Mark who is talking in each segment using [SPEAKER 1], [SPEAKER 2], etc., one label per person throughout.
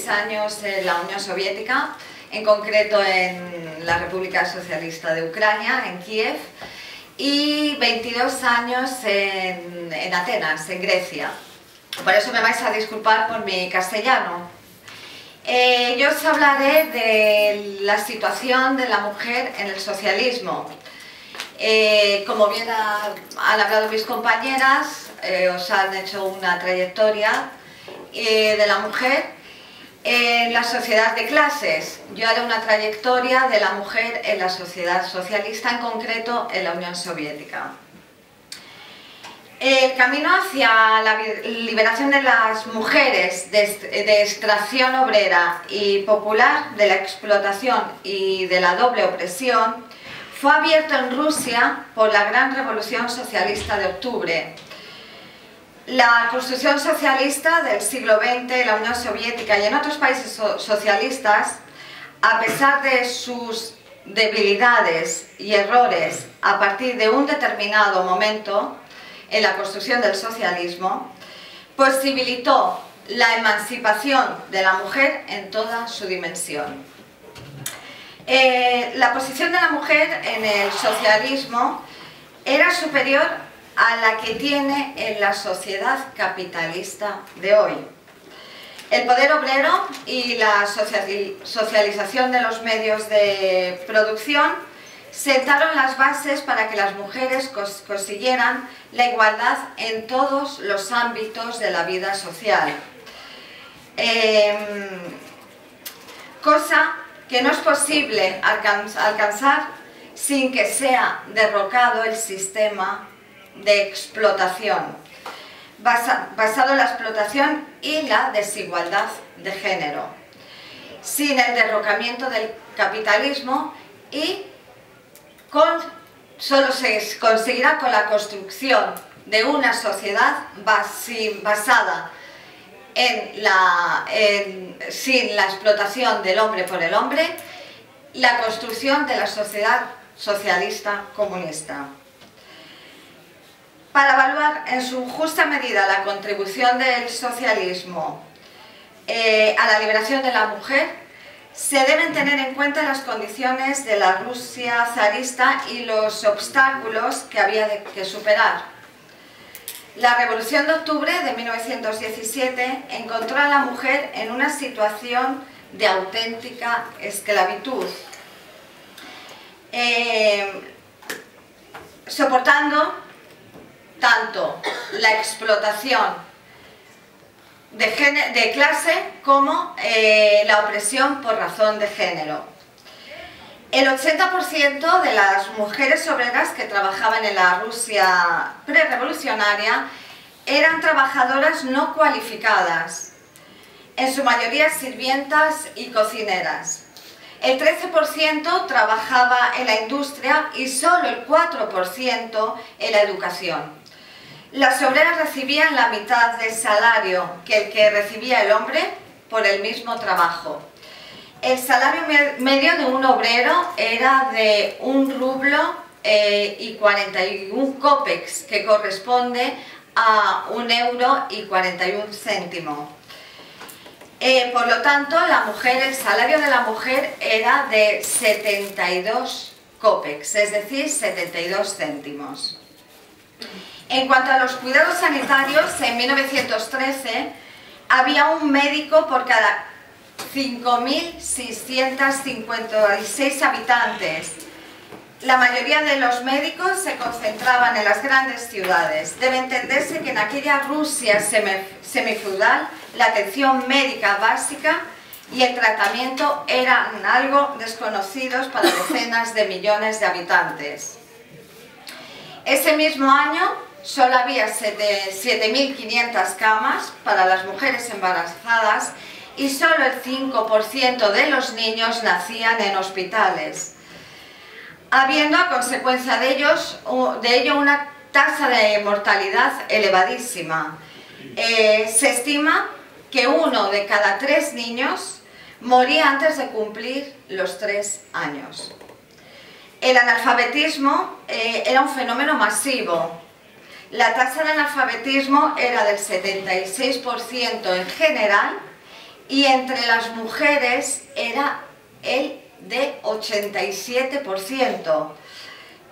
[SPEAKER 1] 16 años en la Unión Soviética, en concreto en la República Socialista de Ucrania, en Kiev, y 22 años en Atenas, en Grecia. Por eso me vais a disculpar por mi castellano. Yo os hablaré de la situación de la mujer en el socialismo. Como bien han hablado mis compañeras, os han hecho una trayectoria de la mujer en la sociedad de clases. Yo haré una trayectoria de la mujer en la sociedad socialista, en concreto en la Unión Soviética. El camino hacia la liberación de las mujeres de extracción obrera y popular, de la explotación y de la doble opresión, fue abierto en Rusia por la Gran Revolución Socialista de Octubre. La construcción socialista del siglo XX en la Unión Soviética y en otros países socialistas, a pesar de sus debilidades y errores a partir de un determinado momento en la construcción del socialismo, posibilitó la emancipación de la mujer en toda su dimensión. La posición de la mujer en el socialismo era superior a la que tiene en la sociedad capitalista de hoy. El poder obrero y la socialización de los medios de producción sentaron las bases para que las mujeres consiguieran la igualdad en todos los ámbitos de la vida social. Cosa que no es posible alcanzar sin que sea derrocado el sistema de explotación, basado en la explotación y la desigualdad de género, sin el derrocamiento del capitalismo, y solo se conseguirá con la construcción de una sociedad basada sin la explotación del hombre por el hombre, la construcción de la sociedad socialista comunista. Para evaluar en su justa medida la contribución del socialismo a la liberación de la mujer, se deben tener en cuenta las condiciones de la Rusia zarista y los obstáculos que había que superar. La Revolución de Octubre de 1917 encontró a la mujer en una situación de auténtica esclavitud, soportando tanto la explotación de clase como la opresión por razón de género. El 80% de las mujeres obreras que trabajaban en la Rusia prerevolucionaria eran trabajadoras no cualificadas, en su mayoría sirvientas y cocineras. El 13% trabajaba en la industria y solo el 4% en la educación. Las obreras recibían la mitad del salario que el que recibía el hombre por el mismo trabajo. El salario medio de un obrero era de 1 rublo y 41 kopecks, que corresponde a 1 euro y 41 céntimos. Por lo tanto, el salario de la mujer era de 72 kopecks, es decir, 72 céntimos. En cuanto a los cuidados sanitarios, en 1913 había un médico por cada 5.656 habitantes. La mayoría de los médicos se concentraban en las grandes ciudades. Debe entenderse que en aquella Rusia semifeudal la atención médica básica y el tratamiento eran algo desconocidos para decenas de millones de habitantes. Ese mismo año solo había 7.500 camas para las mujeres embarazadas y solo el 5% de los niños nacían en hospitales, habiendo a consecuencia de ello una tasa de mortalidad elevadísima. Se estima que 1 de cada 3 niños moría antes de cumplir los 3 años. El analfabetismo era un fenómeno masivo. La tasa de analfabetismo era del 76% en general y entre las mujeres era el de 87%.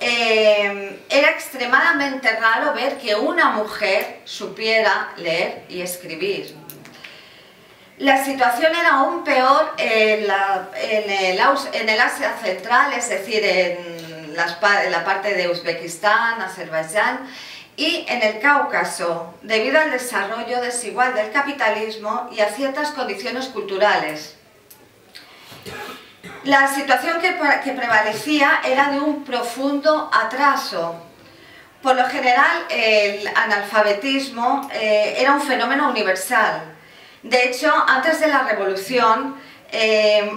[SPEAKER 1] Era extremadamente raro ver que una mujer supiera leer y escribir. La situación era aún peor en el Asia Central, es decir, en la parte de Uzbekistán, Azerbaiyán y en el Cáucaso, debido al desarrollo desigual del capitalismo y a ciertas condiciones culturales. La situación que prevalecía era de un profundo atraso. Por lo general, el analfabetismo era un fenómeno universal. De hecho, antes de la Revolución,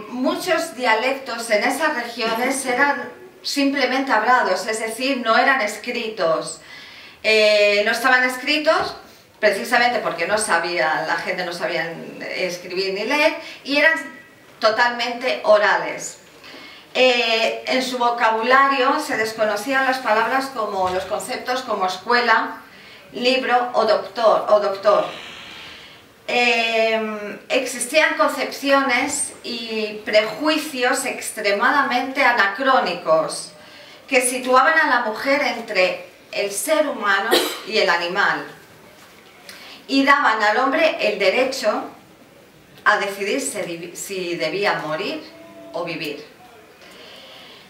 [SPEAKER 1] muchos dialectos en esas regiones eran simplemente hablados, es decir, no eran escritos. No estaban escritos precisamente porque la gente no sabía escribir ni leer, y eran totalmente orales. En su vocabulario se desconocían las palabras como los conceptos como escuela, libro o doctor. Existían concepciones y prejuicios extremadamente anacrónicos que situaban a la mujer entre el ser humano y el animal y daban al hombre el derecho a decidir si debía morir o vivir.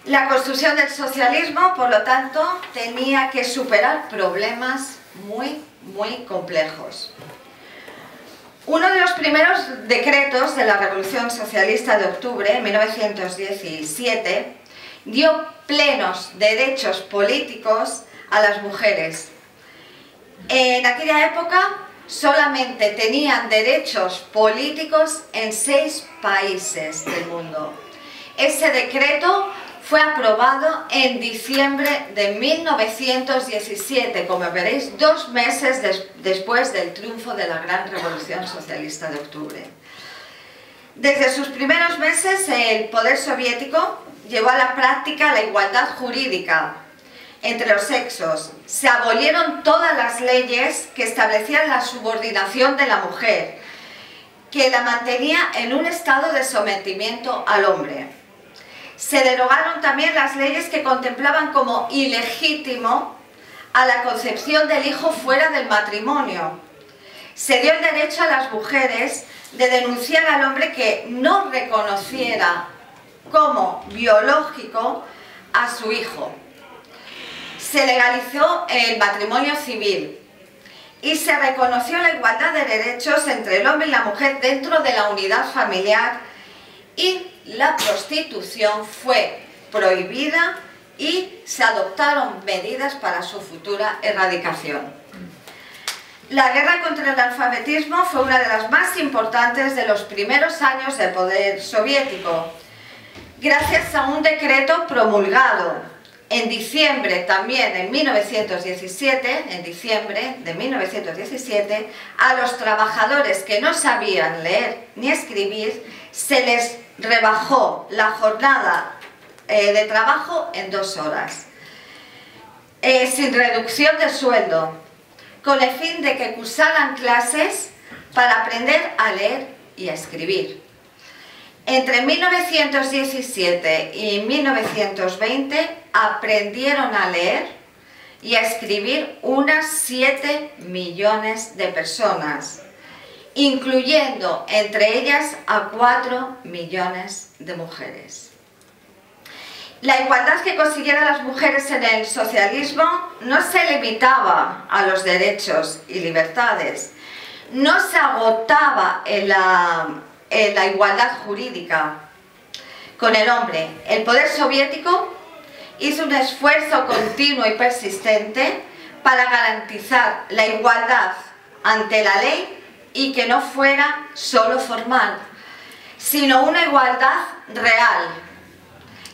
[SPEAKER 1] La construcción del socialismo, por lo tanto, tenía que superar problemas muy complejos. Uno de los primeros decretos de la Revolución Socialista de octubre, en 1917, dio plenos derechos políticos a las mujeres. En aquella época solamente tenían derechos políticos en 6 países del mundo. Ese decreto fue aprobado en diciembre de 1917, como veréis, 2 meses después del triunfo de la Gran Revolución Socialista de octubre. Desde sus primeros meses, el poder soviético llevó a la práctica la igualdad jurídica entre los sexos. Se abolieron todas las leyes que establecían la subordinación de la mujer, que la mantenía en un estado de sometimiento al hombre. Se derogaron también las leyes que contemplaban como ilegítimo a la concepción del hijo fuera del matrimonio. Se dio el derecho a las mujeres de denunciar al hombre que no reconociera como biológico a su hijo. Se legalizó el matrimonio civil y se reconoció la igualdad de derechos entre el hombre y la mujer dentro de la unidad familiar, y la prostitución fue prohibida y se adoptaron medidas para su futura erradicación. La guerra contra el analfabetismo fue una de las más importantes de los primeros años del poder soviético, gracias a un decreto promulgado en diciembre también, en 1917, en diciembre de 1917, a los trabajadores que no sabían leer ni escribir se les rebajó la jornada de trabajo en 2 horas, sin reducción de sueldo, con el fin de que cursaran clases para aprender a leer y a escribir. Entre 1917 y 1920 aprendieron a leer y a escribir unas 7 millones de personas, incluyendo entre ellas a 4 millones de mujeres. La igualdad que consiguieron las mujeres en el socialismo no se limitaba a los derechos y libertades, no se agotaba en la igualdad jurídica con el hombre. El poder soviético hizo un esfuerzo continuo y persistente para garantizar la igualdad ante la ley, y que no fuera solo formal, sino una igualdad real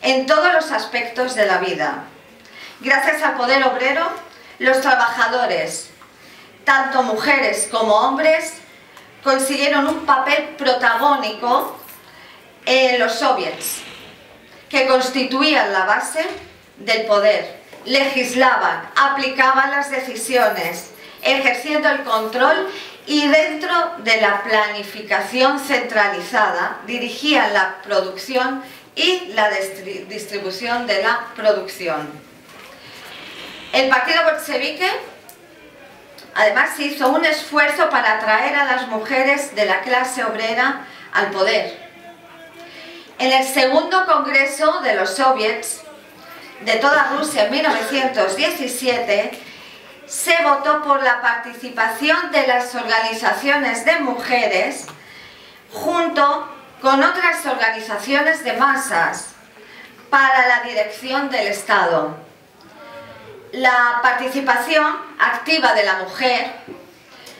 [SPEAKER 1] en todos los aspectos de la vida. Gracias al poder obrero, los trabajadores, tanto mujeres como hombres, consiguieron un papel protagónico en los soviets, que constituían la base del poder, legislaban, aplicaban las decisiones, ejerciendo el control y dentro de la planificación centralizada dirigían la producción y la distribución de la producción. El partido bolchevique además hizo un esfuerzo para atraer a las mujeres de la clase obrera al poder. En el segundo congreso de los soviets de toda Rusia en 1917 se votó por la participación de las organizaciones de mujeres junto con otras organizaciones de masas para la dirección del Estado. La participación activa de la mujer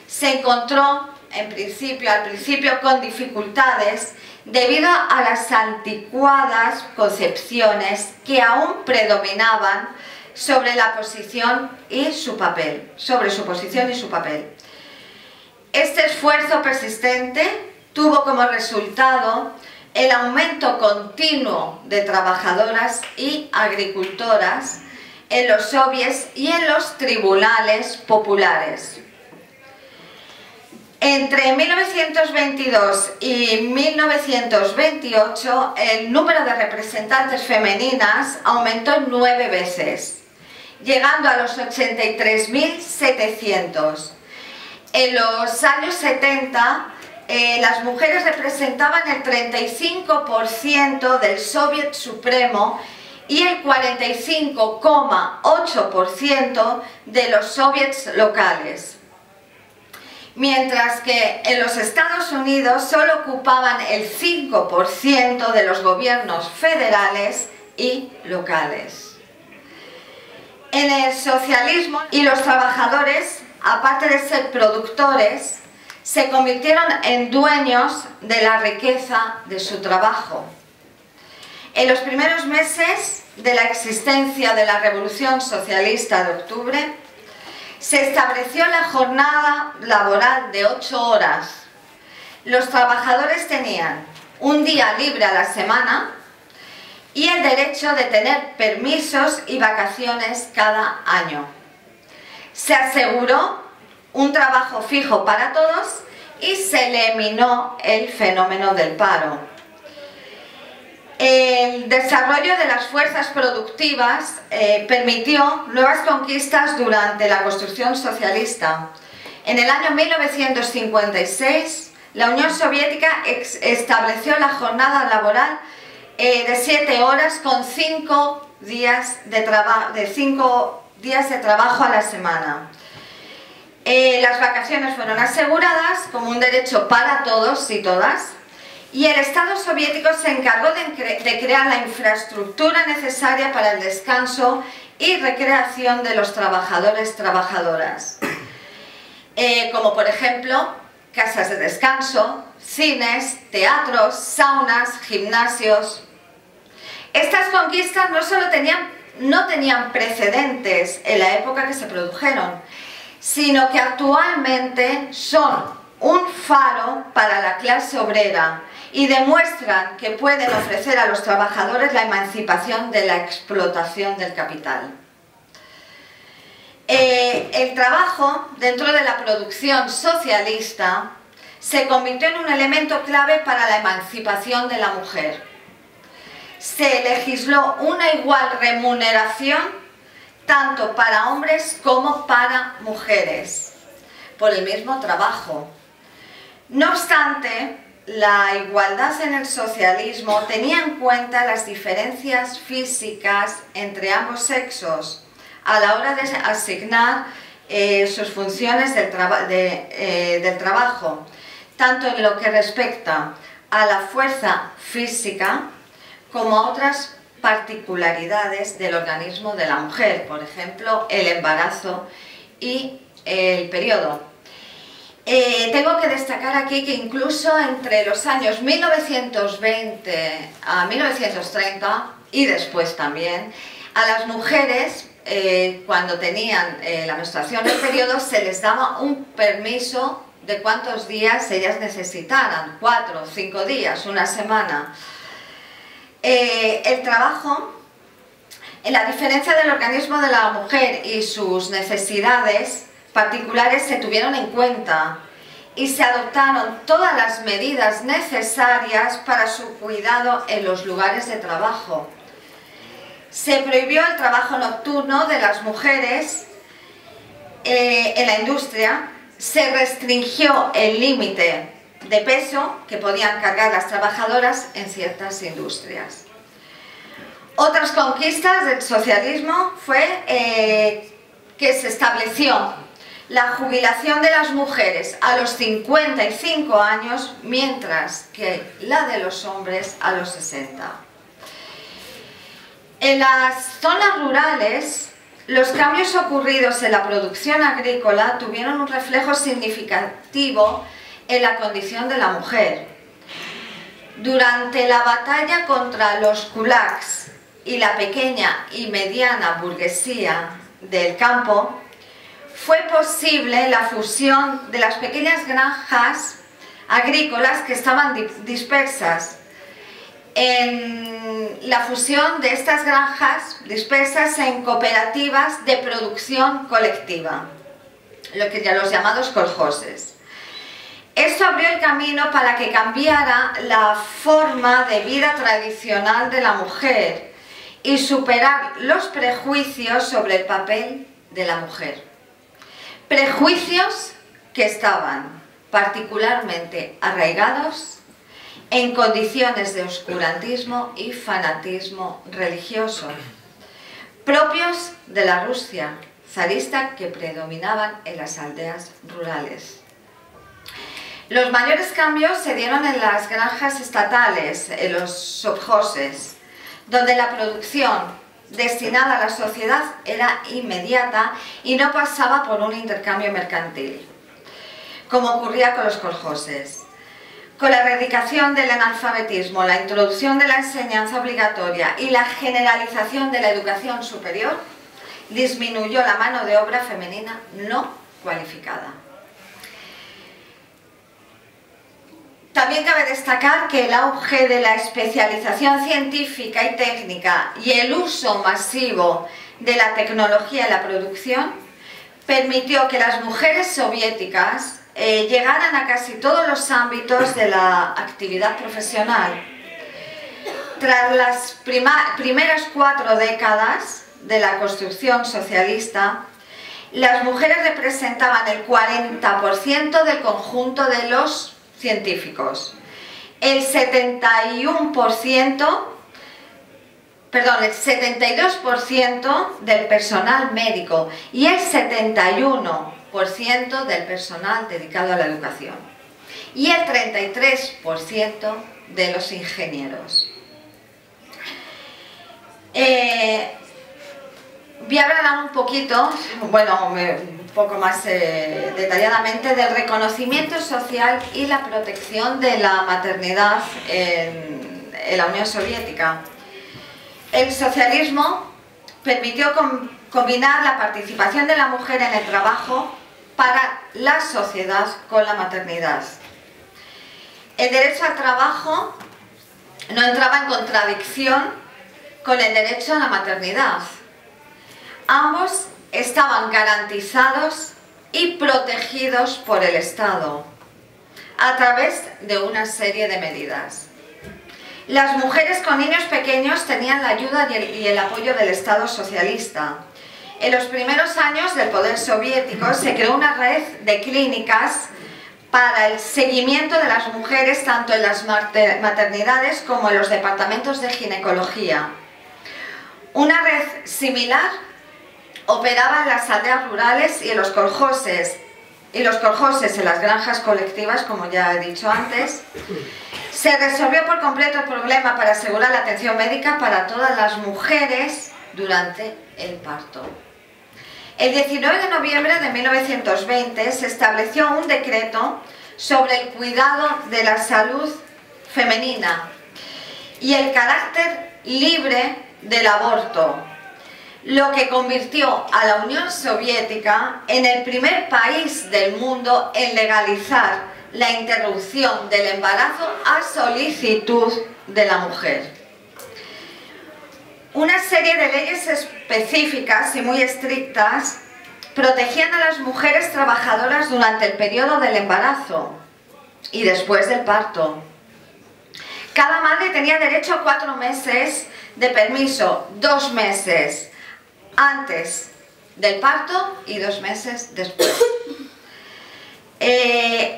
[SPEAKER 1] se encontró al principio con dificultades debido a las anticuadas concepciones que aún predominaban sobre la posición y su papel, Este esfuerzo persistente tuvo como resultado el aumento continuo de trabajadoras y agricultoras en los soviets y en los tribunales populares. Entre 1922 y 1928 el número de representantes femeninas aumentó 9 veces, llegando a los 83.700. En los años 70 las mujeres representaban el 35% del Soviet Supremo y el 45,8% de los soviets locales. Mientras que en los Estados Unidos solo ocupaban el 5% de los gobiernos federales y locales. En el socialismo, y los trabajadores, aparte de ser productores, se convirtieron en dueños de la riqueza de su trabajo. En los primeros meses de la existencia de la Revolución Socialista de Octubre, se estableció la jornada laboral de 8 horas. Los trabajadores tenían un día libre a la semana y el derecho de tener permisos y vacaciones cada año. Se aseguró un trabajo fijo para todos y se eliminó el fenómeno del paro. El desarrollo de las fuerzas productivas permitió nuevas conquistas durante la construcción socialista. En el año 1956, la Unión Soviética estableció la jornada laboral de 7 horas con 5 días de trabajo a la semana. Las vacaciones fueron aseguradas como un derecho para todos y todas, y el Estado soviético se encargó de crear la infraestructura necesaria para el descanso y recreación de los trabajadores-trabajadoras, como por ejemplo casas de descanso, cines, teatros, saunas, gimnasios. Estas conquistas no tenían precedentes en la época que se produjeron, sino que actualmente son un faro para la clase obrera y demuestran que pueden ofrecer a los trabajadores la emancipación de la explotación del capital. El trabajo dentro de la producción socialista se convirtió en un elemento clave para la emancipación de la mujer. Se legisló una igual remuneración tanto para hombres como para mujeres por el mismo trabajo. No obstante, la igualdad en el socialismo tenía en cuenta las diferencias físicas entre ambos sexos a la hora de asignar sus funciones del trabajo, tanto en lo que respecta a la fuerza física como a otras particularidades del organismo de la mujer, por ejemplo, el embarazo y el periodo. Tengo que destacar aquí que incluso entre los años 1920 a 1930 y después también, a las mujeres cuando tenían la menstruación del periodo se les daba un permiso de cuántos días ellas necesitaran, 4 o 5 días, una semana. El trabajo, la diferencia del organismo de la mujer y sus necesidades particulares se tuvieron en cuenta y se adoptaron todas las medidas necesarias para su cuidado en los lugares de trabajo. Se prohibió el trabajo nocturno de las mujeres en la industria, se restringió el límite de peso que podían cargar las trabajadoras en ciertas industrias. Otras conquistas del socialismo fue que se estableció la jubilación de las mujeres a los 55 años, mientras que la de los hombres a los 60. En las zonas rurales, los cambios ocurridos en la producción agrícola tuvieron un reflejo significativo en la condición de la mujer. Durante la batalla contra los kulaks y la pequeña y mediana burguesía del campo, fue posible la fusión de las pequeñas granjas agrícolas que estaban dispersas. En la fusión de estas granjas dispersas en cooperativas de producción colectiva, los llamados kolhoses. Esto abrió el camino para que cambiara la forma de vida tradicional de la mujer y superar los prejuicios sobre el papel de la mujer. Prejuicios que estaban particularmente arraigados en condiciones de oscurantismo y fanatismo religioso, propios de la Rusia zarista que predominaban en las aldeas rurales. Los mayores cambios se dieron en las granjas estatales, en los sovkhozes, donde la producción destinada a la sociedad era inmediata y no pasaba por un intercambio mercantil, como ocurría con los kolhoses. Con la erradicación del analfabetismo, la introducción de la enseñanza obligatoria y la generalización de la educación superior, disminuyó la mano de obra femenina no cualificada. También cabe destacar que el auge de la especialización científica y técnica y el uso masivo de la tecnología en la producción permitió que las mujeres soviéticas llegaran a casi todos los ámbitos de la actividad profesional. Tras las primeras 4 décadas de la construcción socialista, las mujeres representaban el 40% del conjunto de los científicos, el 72% del personal médico y el 71% del personal dedicado a la educación y el 33% de los ingenieros. Voy a hablar un poquito, un poco más detalladamente del reconocimiento social y la protección de la maternidad en la Unión Soviética. El socialismo permitió combinar la participación de la mujer en el trabajo para la sociedad con la maternidad. El derecho al trabajo no entraba en contradicción con el derecho a la maternidad. Ambos estaban garantizados y protegidos por el Estado a través de una serie de medidas. Las mujeres con niños pequeños tenían la ayuda y el apoyo del Estado socialista. En los primeros años del poder soviético se creó una red de clínicas para el seguimiento de las mujeres tanto en las maternidades como en los departamentos de ginecología. Una red similar operaba en las aldeas rurales y en los kolhoses, en las granjas colectivas, como ya he dicho antes. Se resolvió por completo el problema para asegurar la atención médica para todas las mujeres durante el parto. El 19 de noviembre de 1920 se estableció un decreto sobre el cuidado de la salud femenina y el carácter libre del aborto, lo que convirtió a la Unión Soviética en el primer país del mundo en legalizar la interrupción del embarazo a solicitud de la mujer. Una serie de leyes específicas y muy estrictas Protegían a las mujeres trabajadoras durante el periodo del embarazo y después del parto. Cada madre tenía derecho a 4 meses de permiso, 2 meses antes del parto y 2 meses después.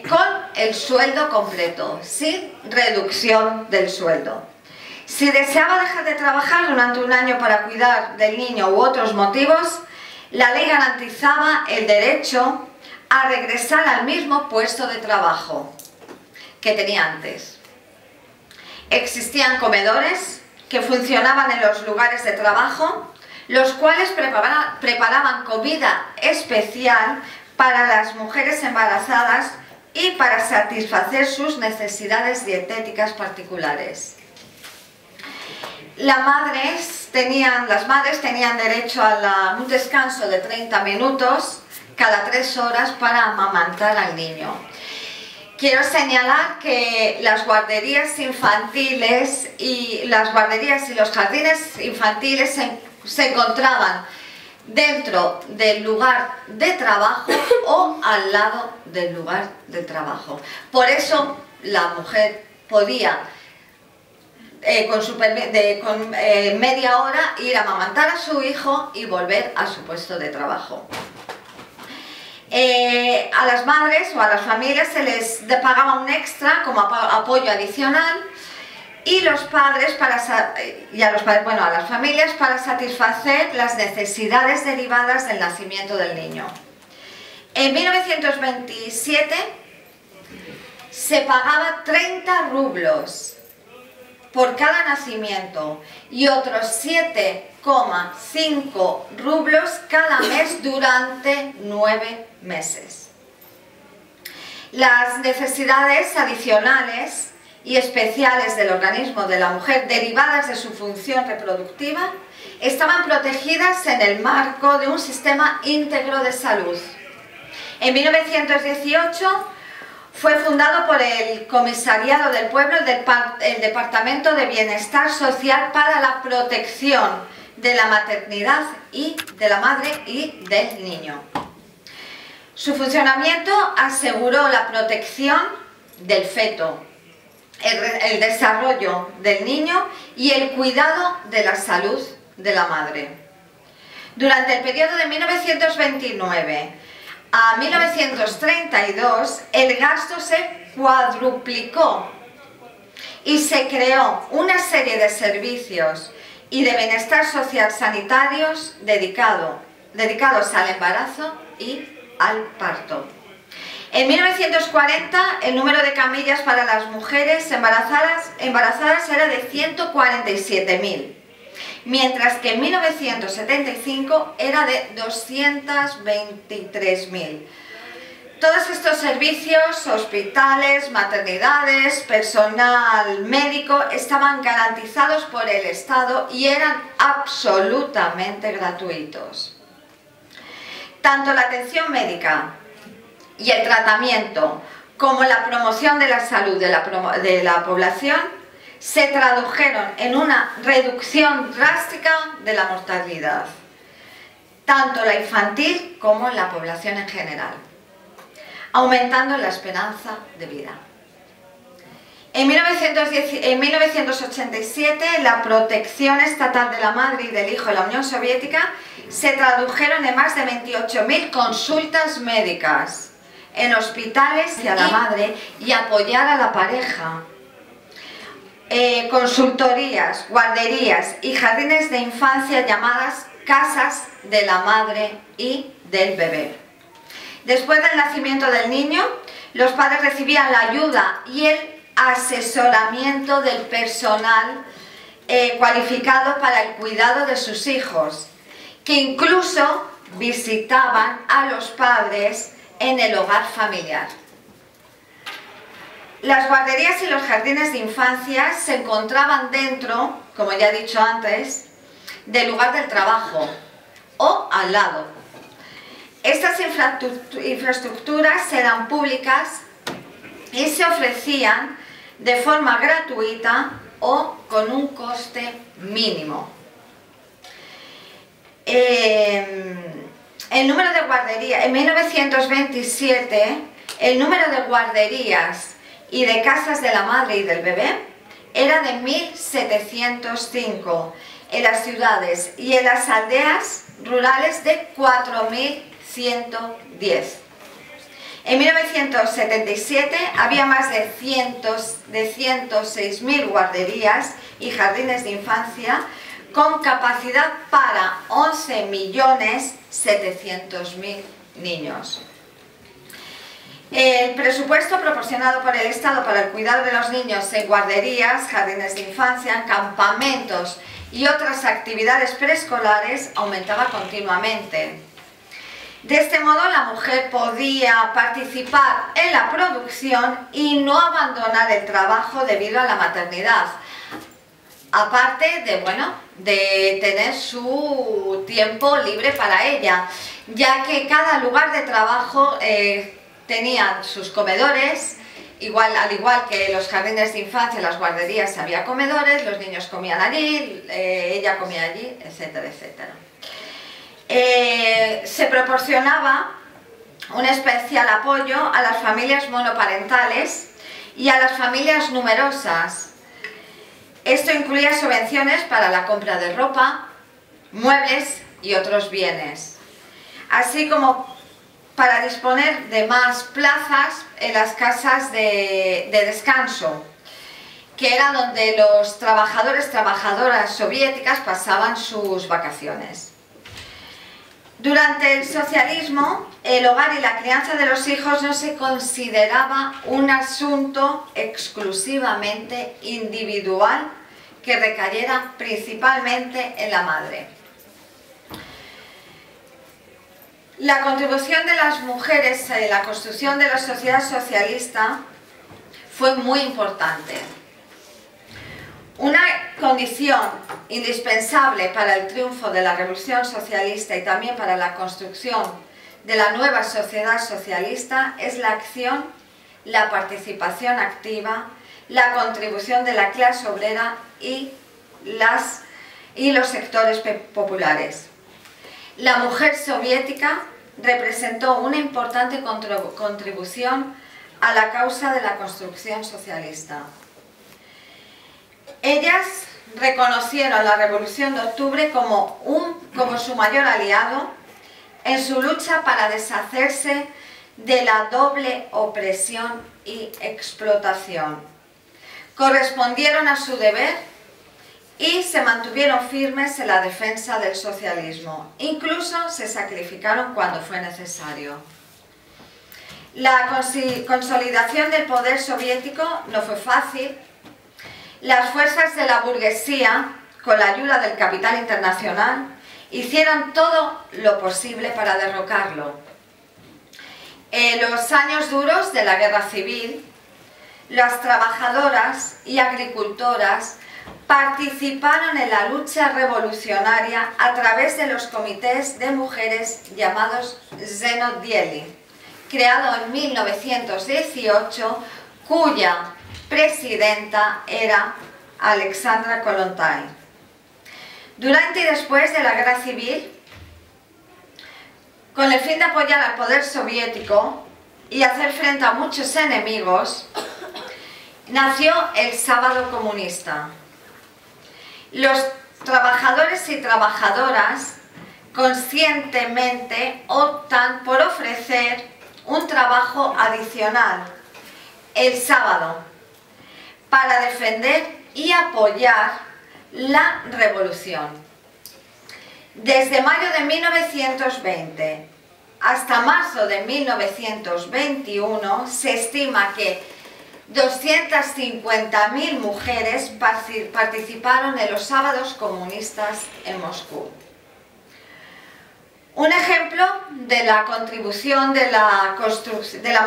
[SPEAKER 1] Con el sueldo completo, sin reducción del sueldo. Si deseaba dejar de trabajar durante un año para cuidar del niño u otros motivos, la ley garantizaba el derecho a regresar al mismo puesto de trabajo que tenía antes. Existían comedores que funcionaban en los lugares de trabajo, los cuales preparaban comida especial para las mujeres embarazadas y para satisfacer sus necesidades dietéticas particulares. Las madres tenían derecho a un descanso de 30 minutos cada 3 horas para amamantar al niño. Quiero señalar que las guarderías infantiles y los jardines infantiles se encontraban dentro del lugar de trabajo o al lado del lugar de trabajo. Por eso la mujer podía con media hora ir a amamantar a su hijo y volver a su puesto de trabajo. A las madres o a las familias se les pagaba un extra como apoyo adicional y a las familias para satisfacer las necesidades derivadas del nacimiento del niño. En 1927 se pagaba 30 rublos por cada nacimiento y otros 7,5 rublos cada mes durante 9 meses. Las necesidades adicionales y especiales del organismo de la mujer derivadas de su función reproductiva estaban protegidas en el marco de un sistema íntegro de salud. En 1918 fue fundado por el Comisariado del Pueblo el Departamento de Bienestar Social para la protección de la maternidad y de la madre y del niño. Su funcionamiento aseguró la protección del feto, el desarrollo del niño y el cuidado de la salud de la madre. Durante el periodo de 1929 a 1932 el gasto se cuadruplicó y se creó una serie de servicios y de bienestar social sanitarios dedicados al embarazo y al parto. En 1940 el número de camillas para las mujeres embarazadas era de 147.000, mientras que en 1975 era de 223.000. Todos estos servicios, hospitales, maternidades, personal médico, estaban garantizados por el Estado y eran absolutamente gratuitos. Tanto la atención médica y el tratamiento como la promoción de la salud de la población se tradujeron en una reducción drástica de la mortalidad, tanto la infantil como la población en general, aumentando la esperanza de vida. En 1987, la protección estatal de la madre y del hijo en la Unión Soviética se tradujeron en más de 28.000 consultas médicas en hospitales hacia la madre y apoyar a la pareja. Consultorías, guarderías y jardines de infancia llamadas casas de la madre y del bebé. Después del nacimiento del niño, los padres recibían la ayuda y el asesoramiento del personal cualificado para el cuidado de sus hijos, que incluso visitaban a los padres en el hogar familiar. Las guarderías y los jardines de infancia se encontraban dentro, como ya he dicho antes, del lugar del trabajo o al lado. Estas infraestructuras eran públicas y se ofrecían de forma gratuita o con un coste mínimo. En el número de guarderías, en 1927, el número de guarderías y de casas de la madre y del bebé era de 1.705, en las ciudades, y en las aldeas rurales de 4.110. En 1977 había más de 106.000 guarderías y jardines de infancia con capacidad para 11.700.000 niños. El presupuesto proporcionado por el Estado para el cuidado de los niños en guarderías, jardines de infancia, campamentos y otras actividades preescolares aumentaba continuamente. De este modo, la mujer podía participar en la producción y no abandonar el trabajo debido a la maternidad, aparte de tener su tiempo libre para ella, ya que cada lugar de trabajo tenía sus comedores, al igual que los jardines de infancia, las guarderías había comedores, los niños comían allí, ella comía allí, etcétera, etcétera. Se proporcionaba un especial apoyo a las familias monoparentales y a las familias numerosas. Esto incluía subvenciones para la compra de ropa, muebles y otros bienes, así como para disponer de más plazas en las casas de descanso, que era donde los trabajadoras soviéticas pasaban sus vacaciones. Durante el socialismo, el hogar y la crianza de los hijos no se consideraba un asunto exclusivamente individual que recayera principalmente en la madre. La contribución de las mujeres en la construcción de la sociedad socialista fue muy importante. Una condición indispensable para el triunfo de la revolución socialista y también para la construcción de la nueva sociedad socialista es la acción, la participación activa, la contribución de la clase obrera y los sectores populares. La mujer soviética representó una importante contribución a la causa de la construcción socialista. Ellas reconocieron la Revolución de Octubre como su mayor aliado en su lucha para deshacerse de la doble opresión y explotación. Correspondieron a su deber y se mantuvieron firmes en la defensa del socialismo. Incluso se sacrificaron cuando fue necesario. La consolidación del poder soviético no fue fácil. Las fuerzas de la burguesía, con la ayuda del capital internacional, hicieron todo lo posible para derrocarlo. En los años duros de la guerra civil, las trabajadoras y agricultoras participaron en la lucha revolucionaria a través de los comités de mujeres llamados Zenodieli, creado en 1918, cuya presidenta era Alexandra Kollontai. Durante y después de la guerra civil, con el fin de apoyar al poder soviético y hacer frente a muchos enemigos, nació el Sábado Comunista. Los trabajadores y trabajadoras conscientemente optan por ofrecer un trabajo adicional, el sábado, para defender y apoyar la revolución. Desde mayo de 1920 hasta marzo de 1921 se estima que 250.000 mujeres participaron en los sábados comunistas en Moscú. Un ejemplo de la contribución de la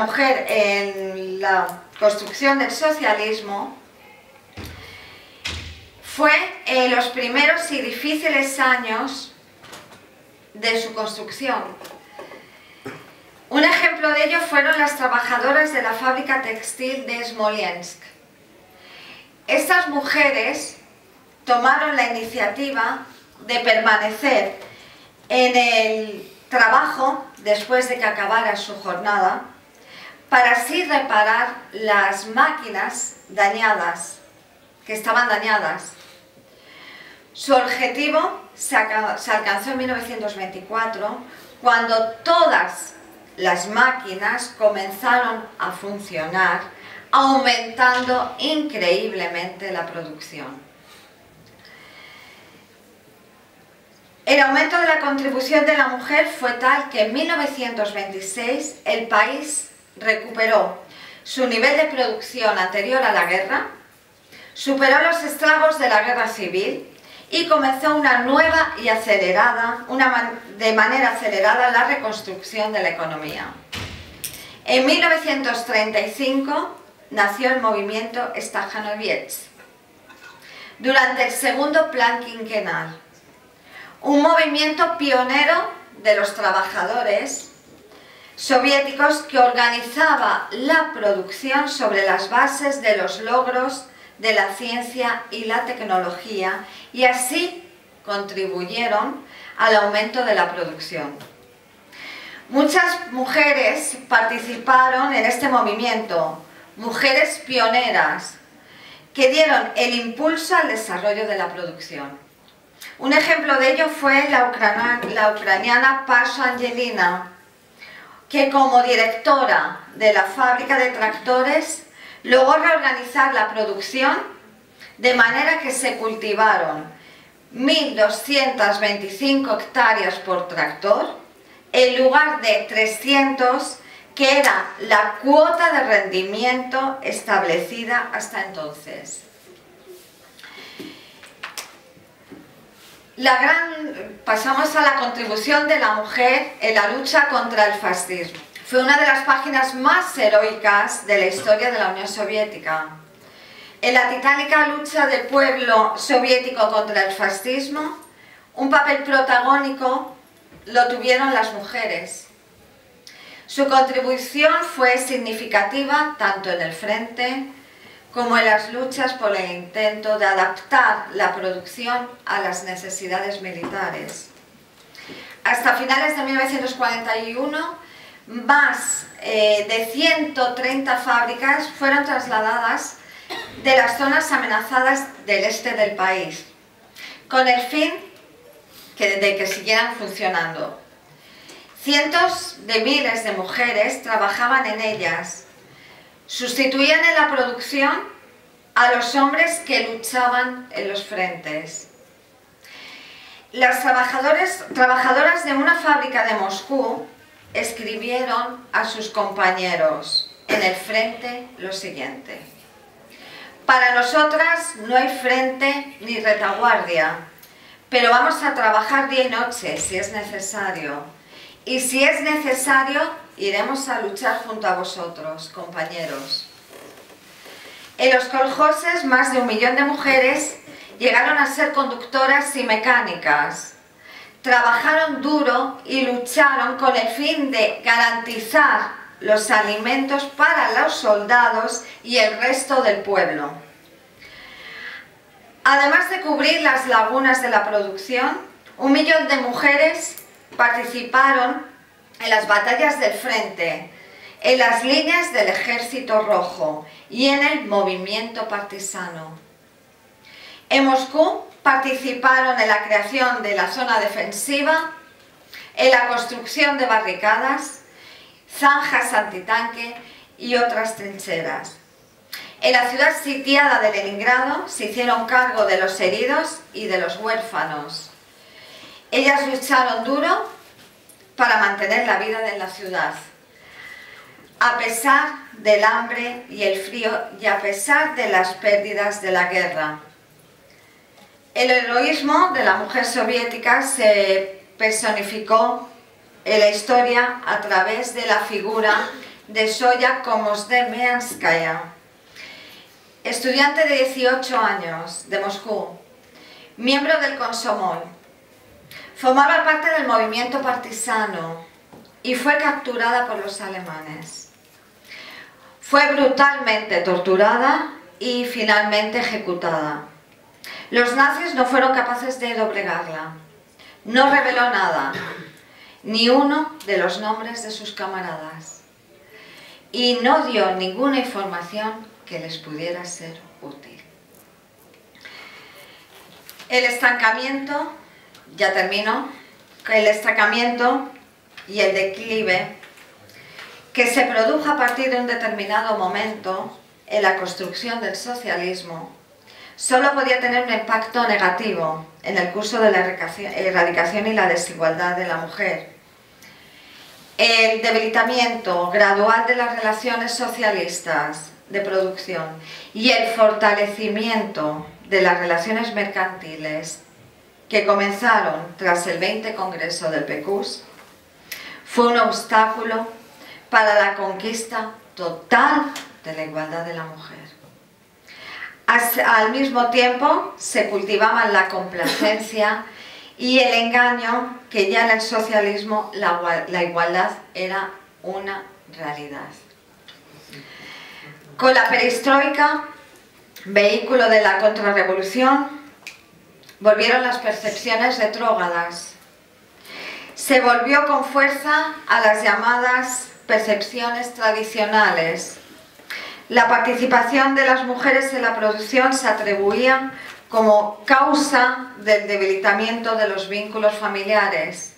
[SPEAKER 1] mujer en la construcción del socialismo fue en los primeros y difíciles años de su construcción. Un ejemplo de ello fueron las trabajadoras de la fábrica textil de Smolensk. Estas mujeres tomaron la iniciativa de permanecer en trabajo después de que acabara su jornada para así reparar las máquinas dañadas, que estaban dañadas. Su objetivo se alcanzó en 1924, cuando todas las máquinas comenzaron a funcionar, aumentando increíblemente la producción. El aumento de la contribución de la mujer fue tal que en 1926 el país recuperó su nivel de producción anterior a la guerra, superó los estragos de la guerra civil y comenzó una nueva y acelerada, de manera acelerada, la reconstrucción de la economía. En 1935 nació el movimiento Stajanoviec durante el segundo plan quinquenal, un movimiento pionero de los trabajadores soviéticos que organizaba la producción sobre las bases de los logros de la ciencia y la tecnología, y así contribuyeron al aumento de la producción. Muchas mujeres participaron en este movimiento, mujeres pioneras que dieron el impulso al desarrollo de la producción. Un ejemplo de ello fue la ucraniana Pasha Angelina, que como directora de la fábrica de tractores logró reorganizar la producción de manera que se cultivaron 1.225 hectáreas por tractor en lugar de 300, que era la cuota de rendimiento establecida hasta entonces. Pasamos a la contribución de la mujer en la lucha contra el fascismo. Fue una de las páginas más heroicas de la historia de la Unión Soviética. En la titánica lucha del pueblo soviético contra el fascismo, un papel protagónico lo tuvieron las mujeres. Su contribución fue significativa tanto en el frente como en las luchas por el intento de adaptar la producción a las necesidades militares. Hasta finales de 1941, más de 130 fábricas fueron trasladadas de las zonas amenazadas del este del país, con el fin de que siguieran funcionando. Cientos de miles de mujeres trabajaban en ellas. Sustituían en la producción a los hombres que luchaban en los frentes. Las trabajadoras de una fábrica de Moscú escribieron a sus compañeros en el frente lo siguiente: para nosotras no hay frente ni retaguardia, pero vamos a trabajar día y noche si es necesario. Y si es necesario, iremos a luchar junto a vosotros, compañeros. En los coljoses, más de 1 millón de mujeres llegaron a ser conductoras y mecánicas. Trabajaron duro y lucharon con el fin de garantizar los alimentos para los soldados y el resto del pueblo. Además de cubrir las lagunas de la producción, 1 millón de mujeres participaron en las batallas del frente, en las líneas del Ejército Rojo y en el movimiento partisano. En Moscú participaron en la creación de la zona defensiva, en la construcción de barricadas, zanjas antitanque y otras trincheras. En la ciudad sitiada de Leningrado se hicieron cargo de los heridos y de los huérfanos. Ellas lucharon duro para mantener la vida en la ciudad, a pesar del hambre y el frío y a pesar de las pérdidas de la guerra. El heroísmo de la mujer soviética se personificó en la historia a través de la figura de Zoya Komsomolskaya, estudiante de 18 años de Moscú, miembro del Komsomol. Formaba parte del movimiento partisano y fue capturada por los alemanes. Fue brutalmente torturada y finalmente ejecutada. Los nazis no fueron capaces de doblegarla. No reveló nada. ni uno de los nombres de sus camaradas y no dio ninguna información que les pudiera ser útil. El estancamiento, ya termino, el estancamiento y el declive que se produjo a partir de un determinado momento en la construcción del socialismo solo podía tener un impacto negativo en el curso de la erradicación y la desigualdad de la mujer. El debilitamiento gradual de las relaciones socialistas de producción y el fortalecimiento de las relaciones mercantiles que comenzaron tras el 20 Congreso del PQS fue un obstáculo para la conquista total de la igualdad de la mujer. Al mismo tiempo se cultivaban la complacencia y el engaño que ya en el socialismo la igualdad era una realidad. Con la perestroika, vehículo de la contrarrevolución, volvieron las percepciones retrógradas. Se volvió con fuerza a las llamadas percepciones tradicionales. La participación de las mujeres en la producción se atribuía como causa del debilitamiento de los vínculos familiares.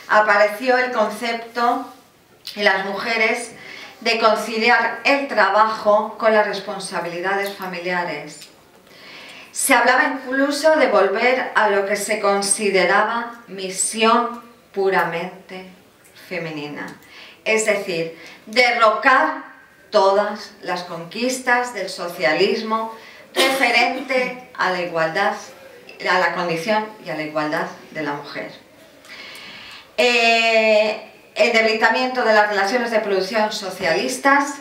[SPEAKER 1] Apareció el concepto en las mujeres de conciliar el trabajo con las responsabilidades familiares. Se hablaba incluso de volver a lo que se consideraba misión puramente femenina, es decir, derrocar todas las conquistas del socialismo referente a la igualdad, a la condición y a la igualdad de la mujer. El debilitamiento de las relaciones de producción socialistas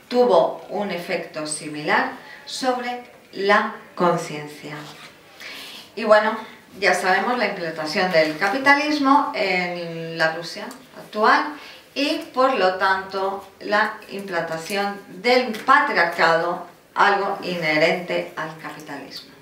[SPEAKER 1] tuvo un efecto similar sobre la conciencia. Y bueno, ya sabemos la implantación del capitalismo en la Rusia actual y por lo tanto la implantación del patriarcado, algo inherente al capitalismo.